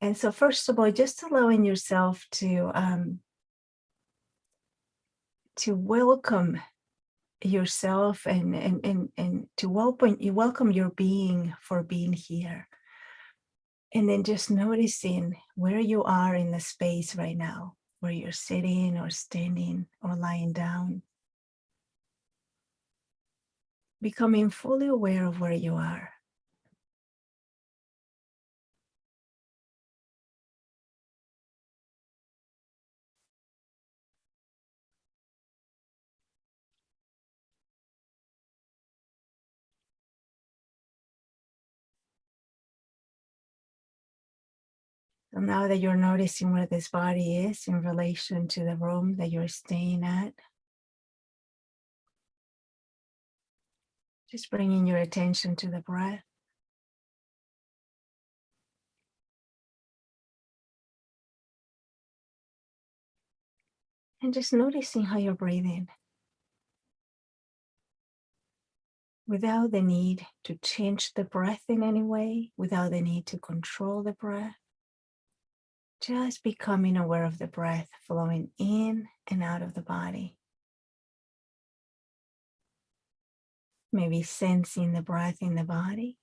And so, first of all, just allowing yourself to welcome yourself and to welcome your being for being here. And then just noticing where you are in the space right now, where you're sitting or standing or lying down. Becoming fully aware of where you are. So now that you're noticing where this body is in relation to the room that you're staying at, just bringing your attention to the breath. And just noticing how you're breathing without the need to change the breath in any way, without the need to control the breath. Just becoming aware of the breath flowing in and out of the body. Maybe sensing the breath in the body.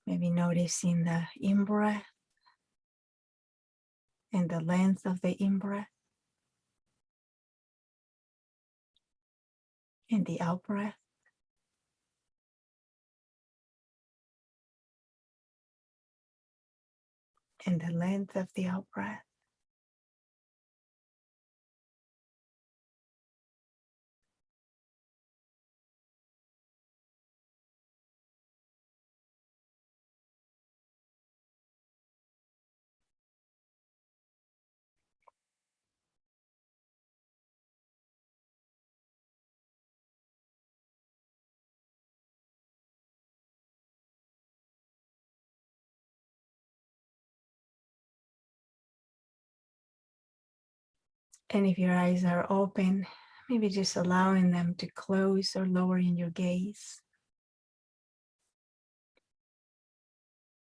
Maybe noticing the in-breath and the length of the in-breath and the out-breath. And the length of the out-breath. And if your eyes are open, maybe just allowing them to close or lowering your gaze.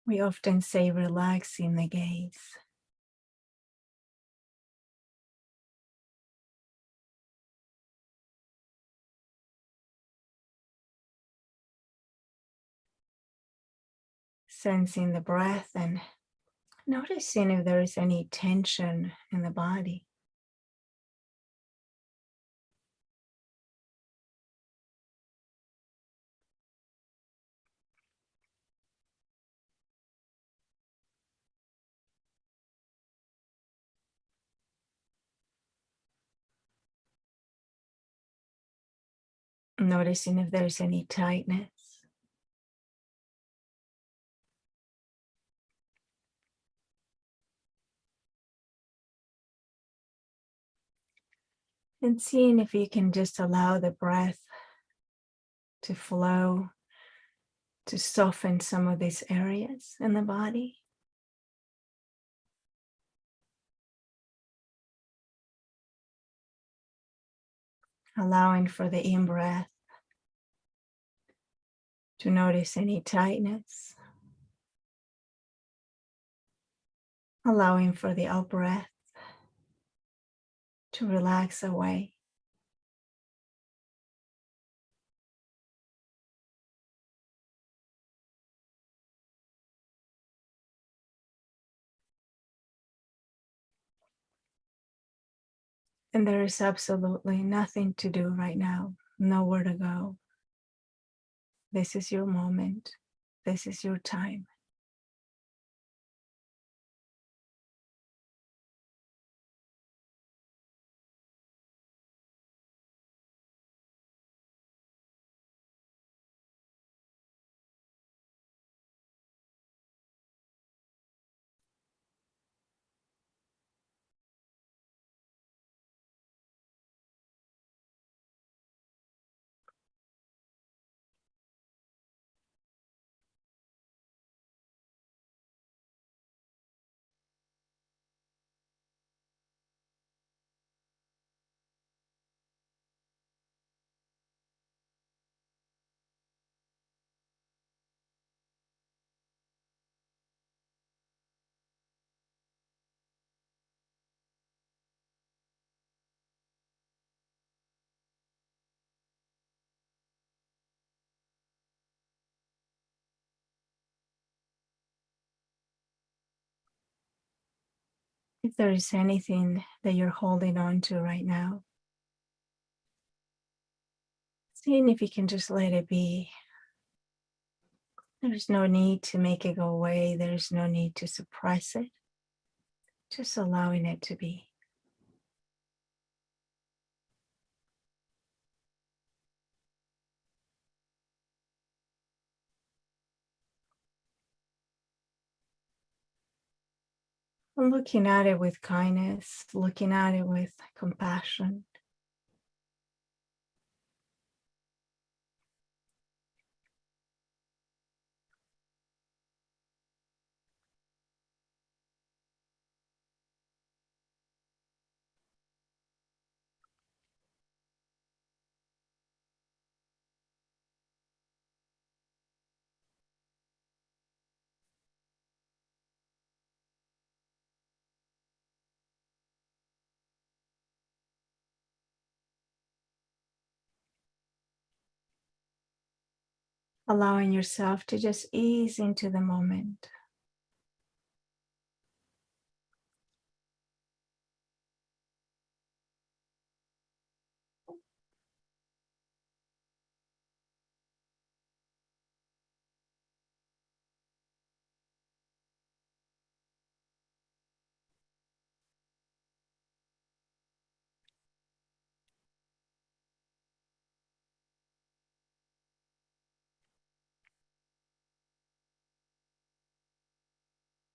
We often say relaxing the gaze. Sensing the breath and noticing if there is any tension in the body. Noticing if there's any tightness. And seeing if you can just allow the breath to flow, to soften some of these areas in the body. Allowing for the in-breath to notice any tightness. Allowing for the out-breath to relax away. And there is absolutely nothing to do right now, nowhere to go. This is your moment. This is your time. If there is anything that you're holding on to right now, seeing if you can just let it be. There's no need to make it go away. There's no need to suppress it. Just allowing it to be. And looking at it with kindness, looking at it with compassion. Allowing yourself to just ease into the moment.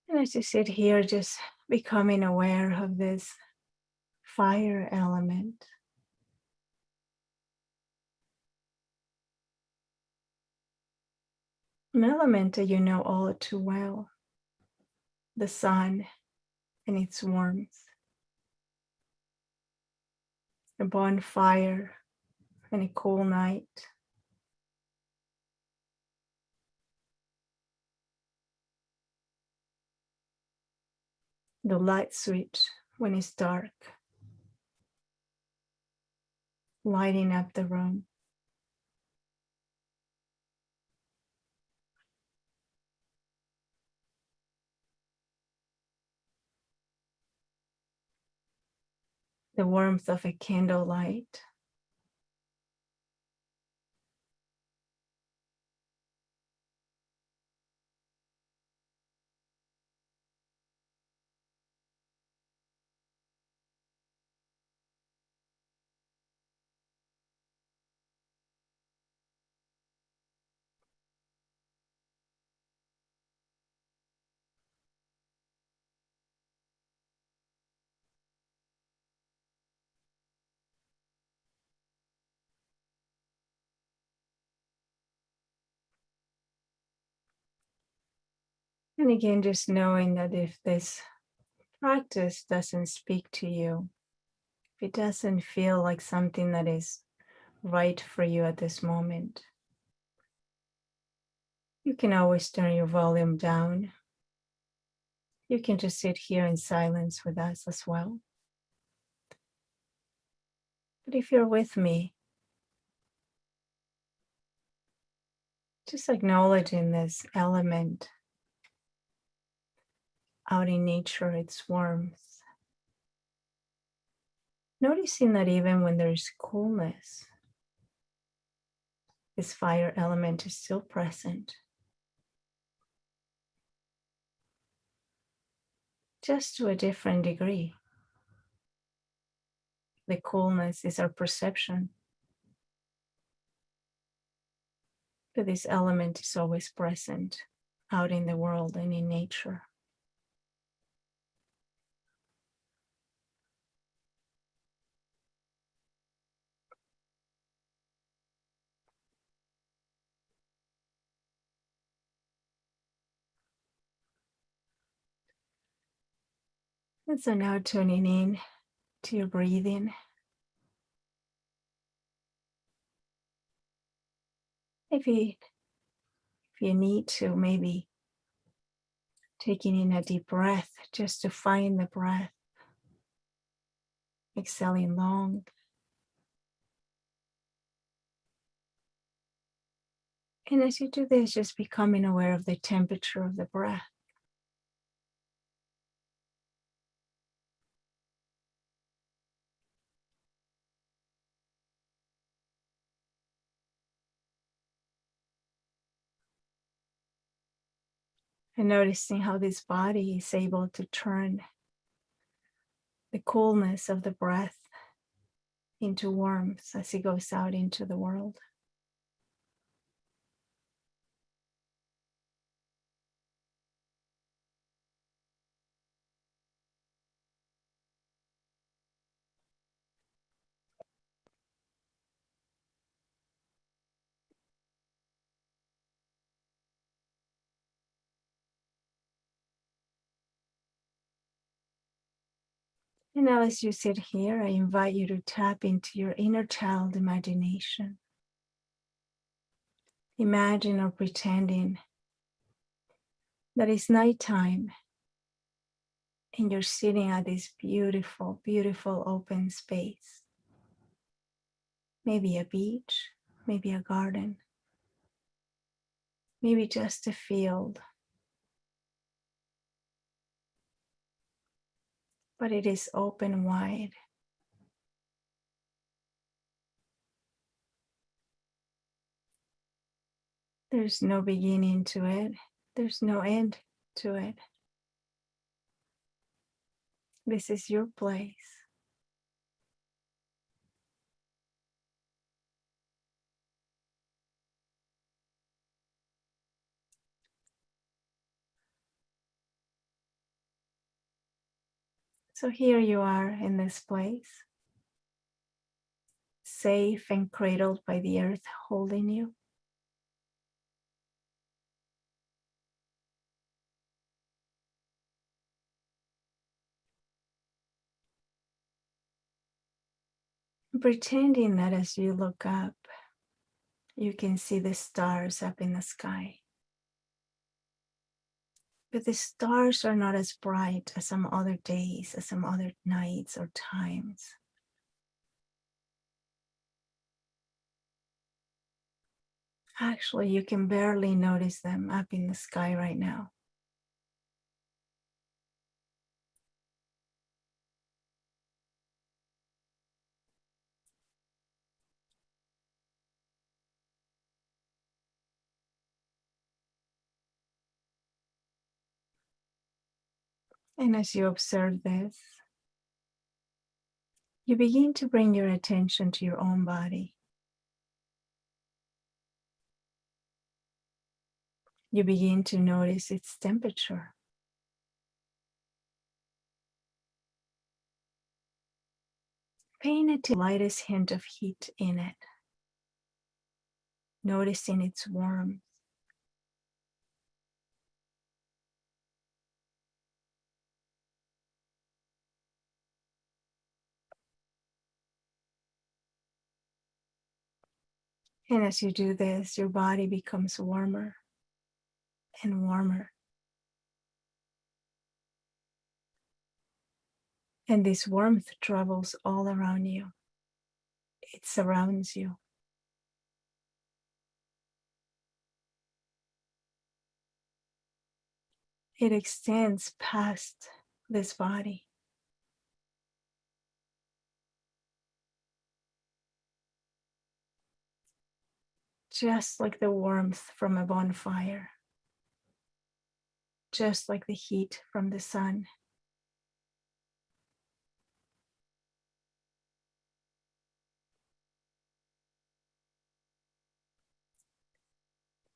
And as you sit here, just becoming aware of this fire element. An element that you know all too well. The sun and its warmth. A bonfire and a cool night. The light switch when it's dark. Lighting up the room. The warmth of a candlelight. And again, just knowing that if this practice doesn't speak to you, if it doesn't feel like something that is right for you at this moment, you can always turn your volume down. You can just sit here in silence with us as well. But if you're with me, just acknowledging this element out in nature, its warmth. Noticing that even when there's coolness, this fire element is still present. Just to a different degree. The coolness is our perception. But this element is always present out in the world and in nature. And so now tuning in to your breathing. If you need to, maybe taking in a deep breath just to find the breath. Exhaling long. And as you do this, just becoming aware of the temperature of the breath. And noticing how this body is able to turn the coolness of the breath into warmth as it goes out into the world. And now, as you sit here, I invite you to tap into your inner child imagination. Imagine or pretending that it's nighttime and you're sitting at this beautiful, beautiful open space. Maybe a beach, maybe a garden, maybe just a field. But it is open wide. There's no beginning to it. There's no end to it. This is your place. So here you are in this place, safe and cradled by the earth holding you. Pretending that as you look up, you can see the stars up in the sky. But the stars are not as bright as some other days, as some other nights or times. Actually, you can barely notice them up in the sky right now. And as you observe this, you begin to bring your attention to your own body. You begin to notice its temperature. Paying it to the lightest hint of heat in it. Noticing its warmth. And as you do this, your body becomes warmer and warmer. And this warmth travels all around you. It surrounds you. It extends past this body. Just like the warmth from a bonfire. Just like the heat from the sun.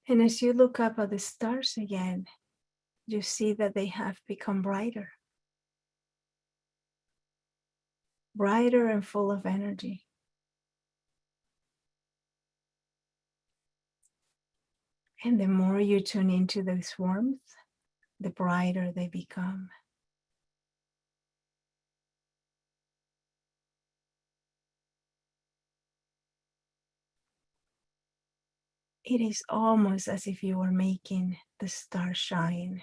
And as you look up at the stars again, you see that they have become brighter. Brighter and full of energy. And the more you tune into this warmth, the brighter they become. It is almost as if you were making the stars shine.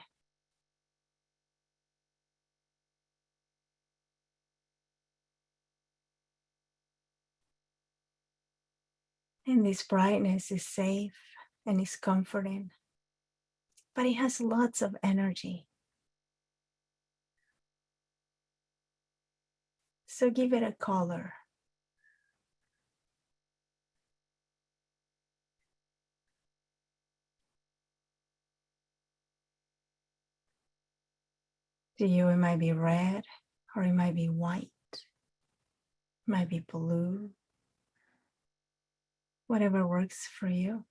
And this brightness is safe and is comforting, but it has lots of energy. So give it a color. To you, it might be red, or it might be white, it might be blue, whatever works for you.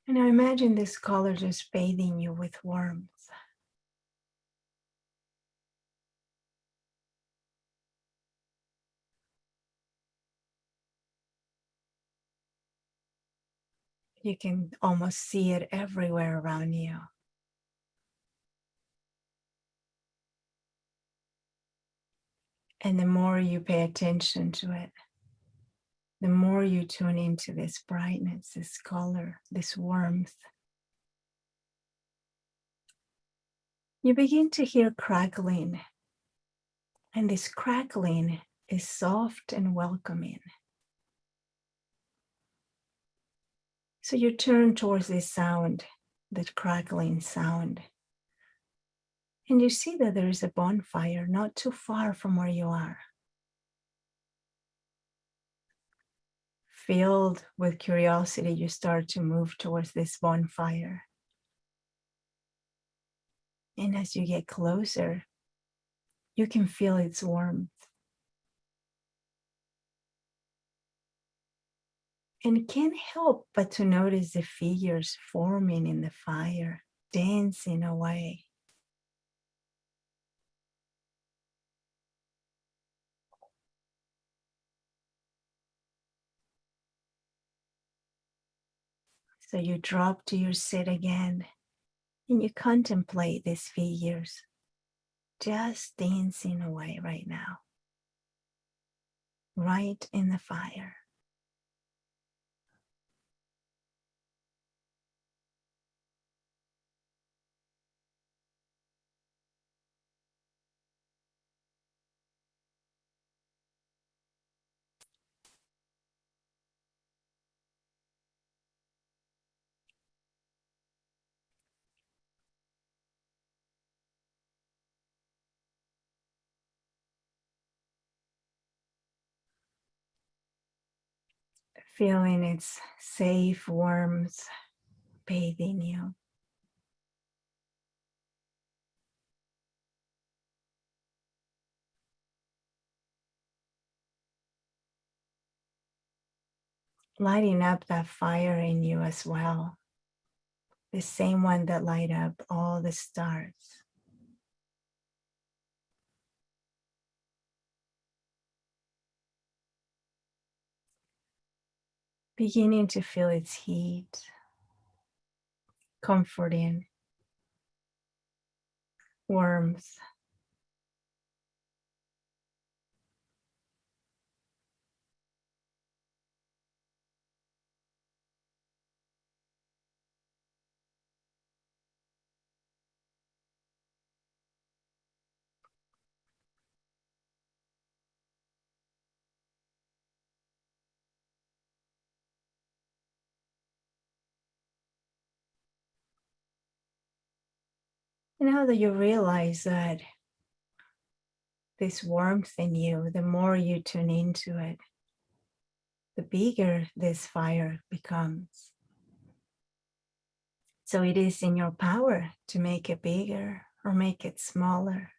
And now imagine this color just bathing you with warmth. You can almost see it everywhere around you. And the more you pay attention to it, the more you tune into this brightness, this color, this warmth, you begin to hear crackling. And this crackling is soft and welcoming. So you turn towards this sound, that crackling sound. And you see that there is a bonfire not too far from where you are. Filled with curiosity, you start to move towards this bonfire. And as you get closer, you can feel its warmth. And can't help but to notice the figures forming in the fire, dancing away. So you drop to your seat again and you contemplate these figures just dancing away right now, right in the fire. Feeling its safe warmth bathing you. Lighting up that fire in you as well. The same one that light up all the stars. Beginning to feel its heat, comforting, warmth. And now that you realize that this warmth in you, the more you tune into it, the bigger this fire becomes. So it is in your power to make it bigger or make it smaller.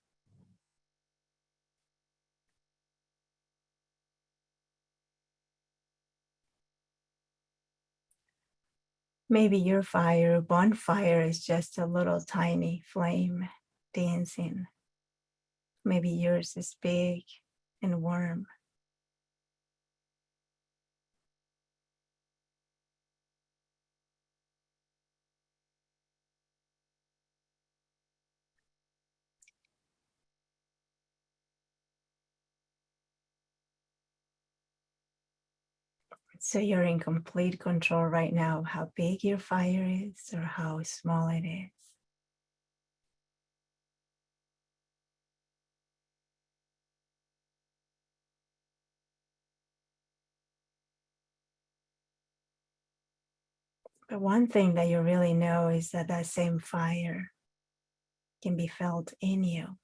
Maybe your fire, bonfire, is just a little tiny flame dancing. Maybe yours is big and warm. So you're in complete control right now of how big your fire is or how small it is. But one thing that you really know is that that same fire can be felt in you,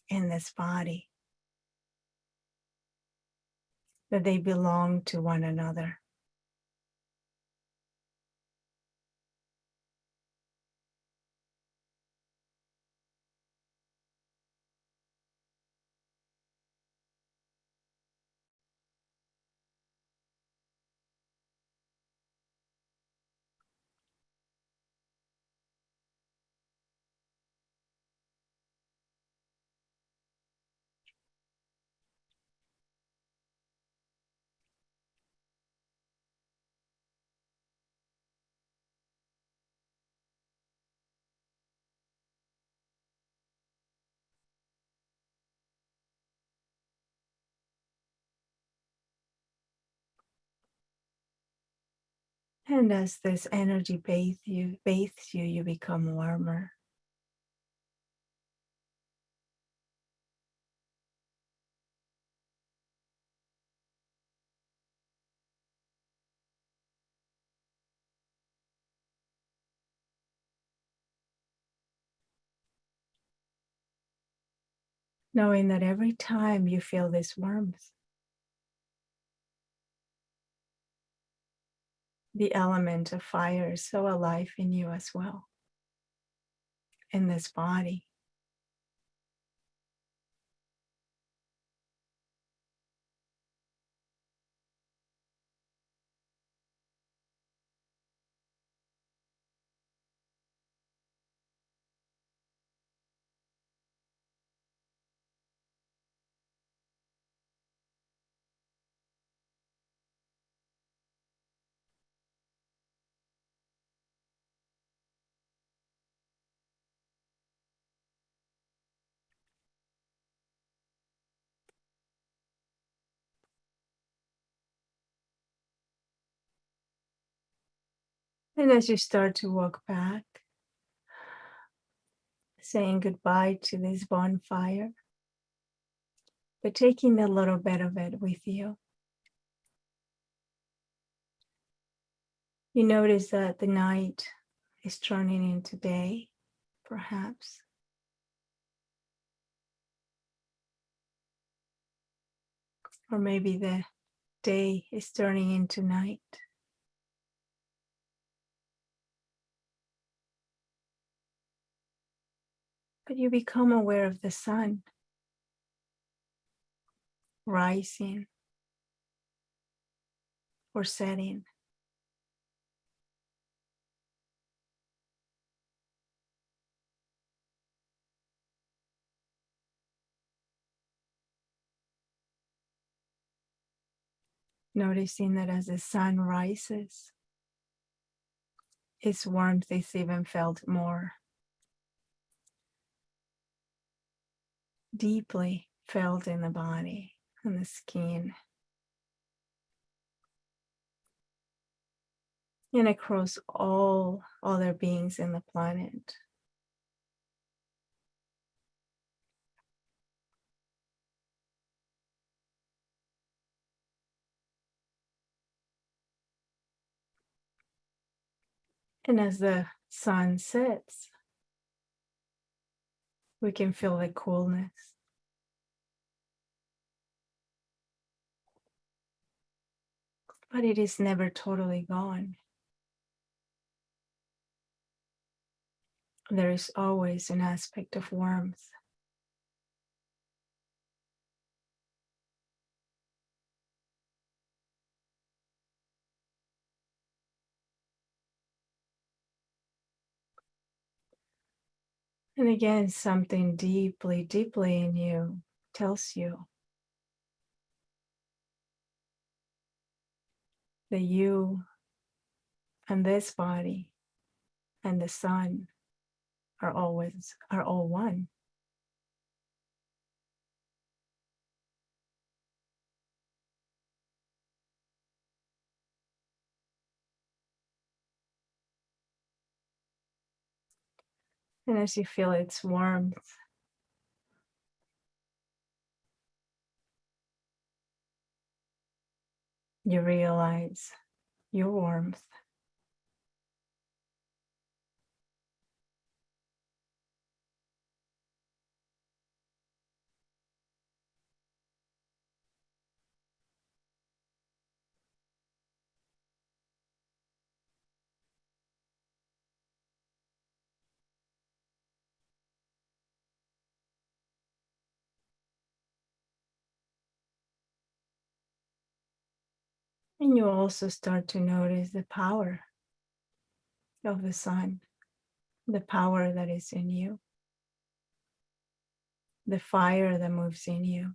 in this body. that they belong to one another. And as this energy bathes you, you become warmer. Knowing that every time you feel this warmth, the element of fire is so alive in you as well, in this body. And as you start to walk back, saying goodbye to this bonfire, but taking a little bit of it with you, you notice that the night is turning into day, perhaps. Or maybe the day is turning into night. But you become aware of the sun rising or setting. Noticing that as the sun rises, its warmth is even felt more deeply felt in the body and the skin and across all other beings in the planet. And as the sun sets, we can feel the coolness. But it is never totally gone. There is always an aspect of warmth. And again, something deeply, deeply in you tells you that you and this body and the sun are all one. And as you feel its warmth, you realize your warmth. And you also start to notice the power of the sun, the power that is in you, the fire that moves in you.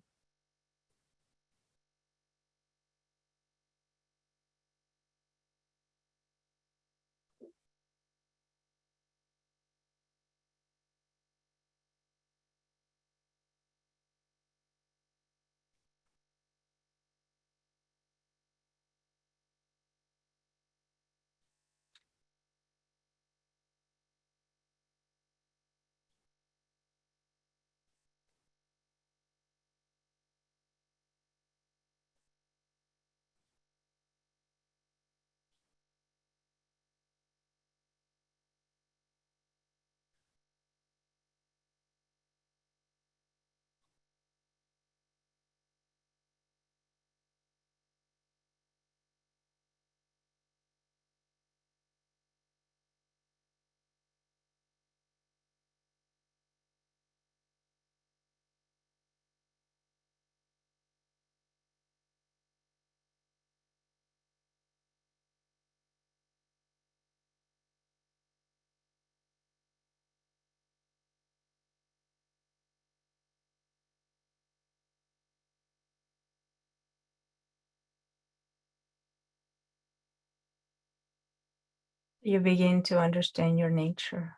You begin to understand your nature.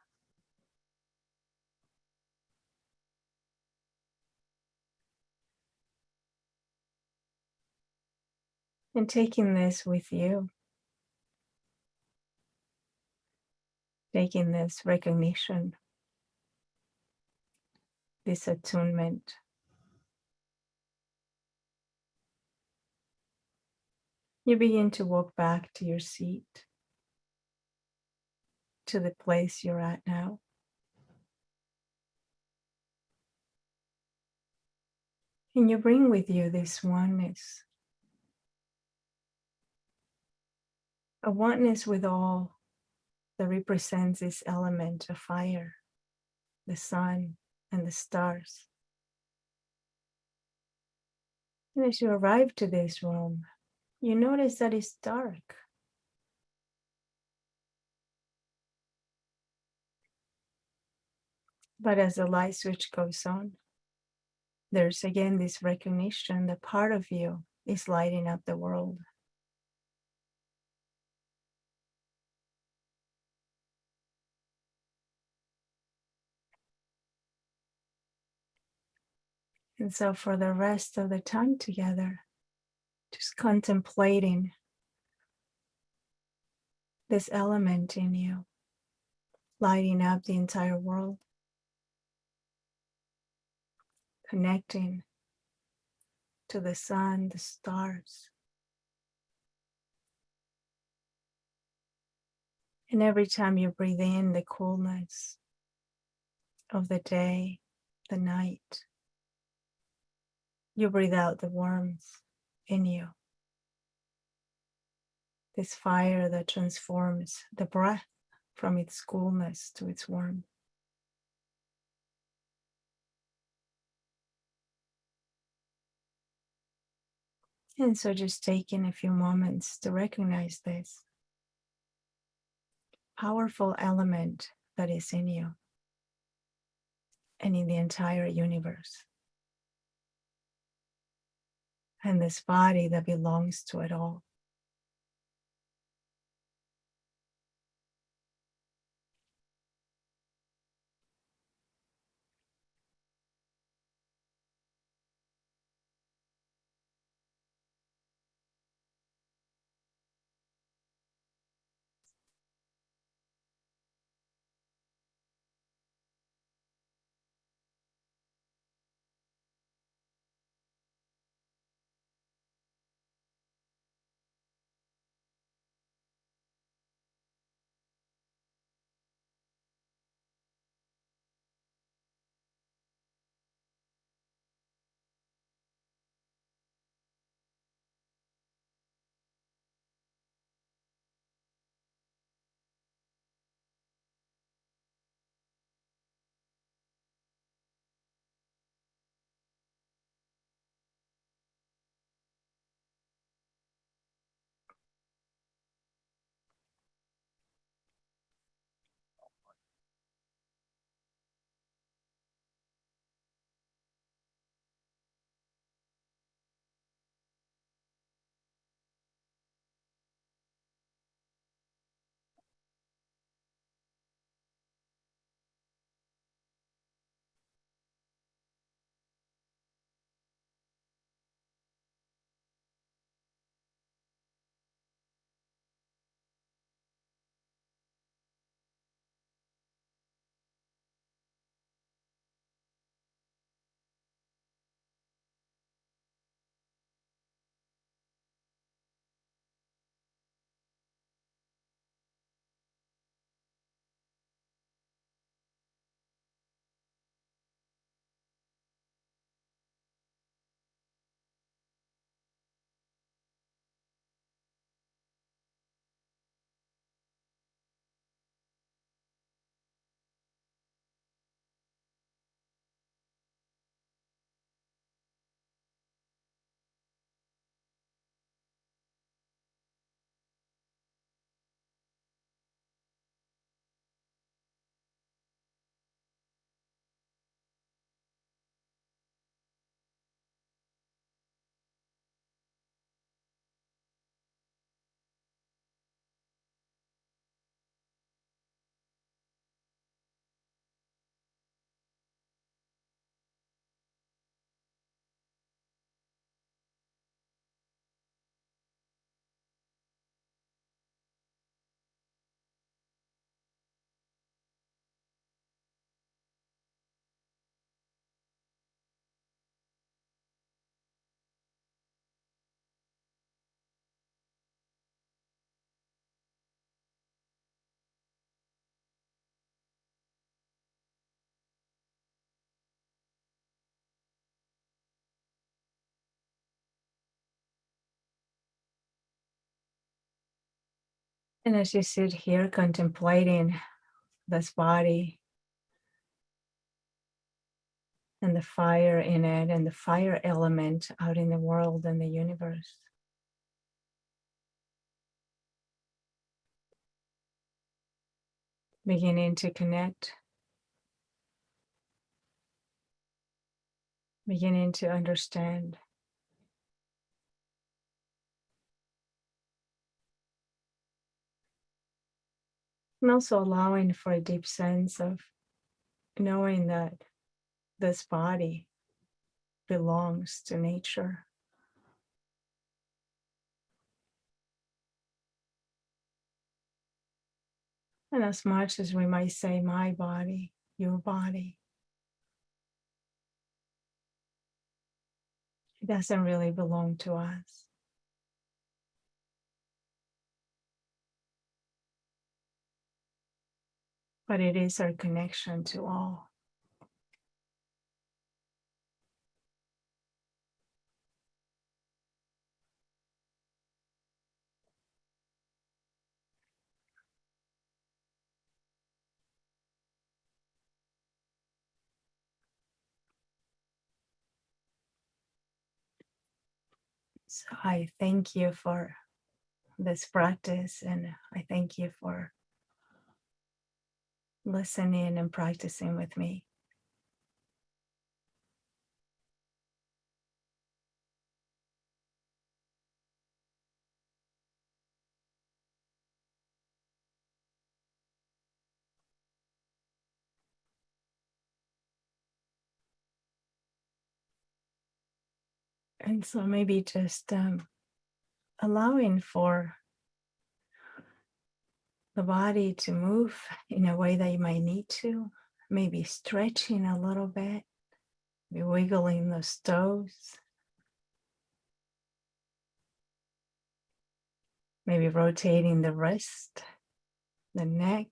And taking this with you, taking this recognition, this attunement, you begin to walk back to your seat, to the place you're at now. And you bring with you this oneness, a oneness with all that represents this element of fire, the sun, and the stars. And as you arrive to this room, you notice that it's dark. But as the light switch goes on, there's again this recognition that part of you is lighting up the world. And so for the rest of the time together, just contemplating this element in you, lighting up the entire world, connecting to the sun, the stars. And every time you breathe in the coolness of the day, the night, you breathe out the warmth in you. This fire that transforms the breath from its coolness to its warmth. And so just taking a few moments to recognize this powerful element that is in you and in the entire universe. And this body that belongs to it all. And as you sit here contemplating this body and the fire in it and the fire element out in the world and the universe, beginning to connect, beginning to understand, and also allowing for a deep sense of knowing that this body belongs to nature. And as much as we might say, my body, your body, it doesn't really belong to us. But it is our connection to all. So I thank you for this practice, and I thank you for listening and practicing with me. And so maybe just allowing for the body to move in a way that you might need to, maybe stretching a little bit, maybe wiggling those toes, maybe rotating the wrist, the neck,